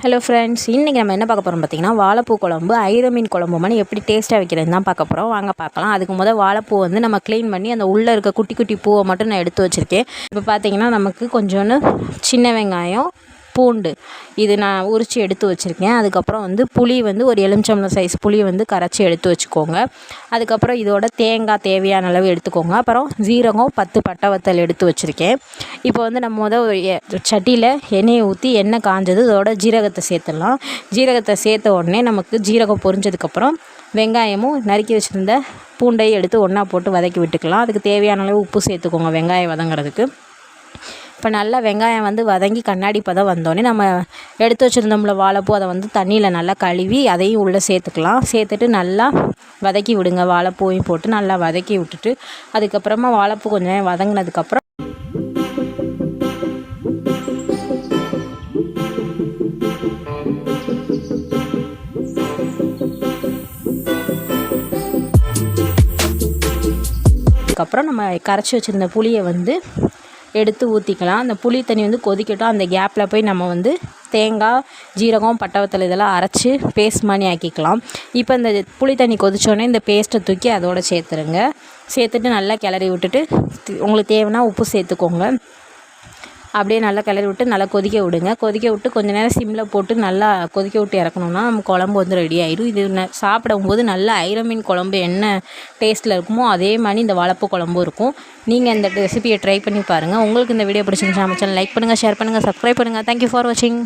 Hello friends, இன்றைக்கி நம்ம என்ன பார்க்க போகிறோம் பார்த்தீங்கன்னா, வாழைப்பூ குழம்பு ஐர மீன் குழம்பு மாதிரி எப்படி டேஸ்ட்டாக வைக்கிறதுன்னு தான் பார்க்க போகிறோம். வாங்க பார்க்கலாம். அதுக்கு வாழைப்பூ வந்து நம்ம க்ளீன் பண்ணி அந்த உள்ளே இருக்க குட்டி குட்டி பூவை மட்டும் நான் எடுத்து வச்சுருக்கேன். இப்போ பார்த்தீங்கன்னா நமக்கு கொஞ்சோண்டு சின்ன வெங்காயம், பூண்டு இது நான் உரித்து எடுத்து வச்சுருக்கேன். அதுக்கப்புறம் வந்து புளி வந்து ஒரு எலுமிச்சம்பழம் சைஸ் புளி வந்து கரைச்சி எடுத்து வச்சுக்கோங்க. அதுக்கப்புறம் இதோட தேங்காய் தேவையான அளவு எடுத்துக்கோங்க. அப்புறம் ஜீரகம் 10 பட்டை வத்தல் எடுத்து வச்சுருக்கேன். இப்போ வந்து நம்ம ஒரு சட்டியில் எண்ணெயை ஊற்றி எண்ணெய் காஞ்சது இதோட ஜீரகத்தை சேர்த்துடலாம். ஜீரகத்தை சேர்த்த உடனே நமக்கு ஜீரகம் பொரிஞ்சதுக்கப்புறம் வெங்காயமும் நறுக்கி வச்சுருந்த பூண்டையும் எடுத்து ஒன்றா போட்டு வதக்கி விட்டுக்கலாம். அதுக்கு தேவையான அளவு உப்பு சேர்த்துக்கோங்க வெங்காயம் வதங்கிறதுக்கு. இப்போ நல்லா வெங்காயம் வந்து வதங்கி கண்ணாடி பதம் வந்தோடனே நம்ம எடுத்து வச்சுருந்தோம்ல வாழைப்பூ, அதை வந்து தண்ணியில் நல்லா கழுவி அதையும் உள்ளே சேர்த்துக்கலாம். சேர்த்துட்டு நல்லா வதக்கி விடுங்க. வாழைப்பூவையும் போட்டு நல்லா வதக்கி விட்டுட்டு அதுக்கப்புறமா வாழைப்பூ கொஞ்சம் நேரம் வதங்கினதுக்கப்புறம் நம்ம கரைச்சி வச்சுருந்த புளியை வந்து எடுத்து ஊற்றிக்கலாம். அந்த புளி தண்ணி வந்து கொதிக்கட்டும். அந்த கேப்பில் போய் நம்ம வந்து தேங்காய், ஜீரகம், பட்டை வத்தல் இதெல்லாம் அரைச்சி பேஸ்ட் மாதிரி ஆக்கிக்கலாம். இப்போ இந்த புளி தண்ணி கொதிச்சோடனே இந்த பேஸ்ட்டை தூக்கி அதோடு சேர்த்துருங்க. சேர்த்துட்டு நல்லா கிளறி விட்டுட்டு உங்களுக்கு தேவைன்னா உப்பு சேர்த்துக்கோங்க. அப்படியே நல்லா கிளறி விட்டு நல்லா கொதிக்க விடுங்க. கொதிக்க விட்டு கொஞ்சம் நேரம் சிம்மில் போட்டு நல்லா கொதிக்க விட்டு இறக்கணுன்னா நம்ம குழம்பு வந்து ரெடி ஆயிடும். இது சாப்பிடும்போது நல்லா ஐர மீன் குழம்பு என்ன டேஸ்ட்டில் இருக்குமோ அதே மாதிரி இந்த வாழைப்பூ குழம்பும் இருக்கும். நீங்கள் இந்த ரெசிபியை ட்ரை பண்ணி பாருங்கள். உங்களுக்கு இந்த வீடியோ பிடிச்சிருந்துச்சா நம்ம சேனல் லைக் பண்ணுங்கள், ஷேர் பண்ணுங்கள், சப்ஸ்கிரைப் பண்ணுங்கள். தேங்க்யூ ஃபார் வாட்சிங்.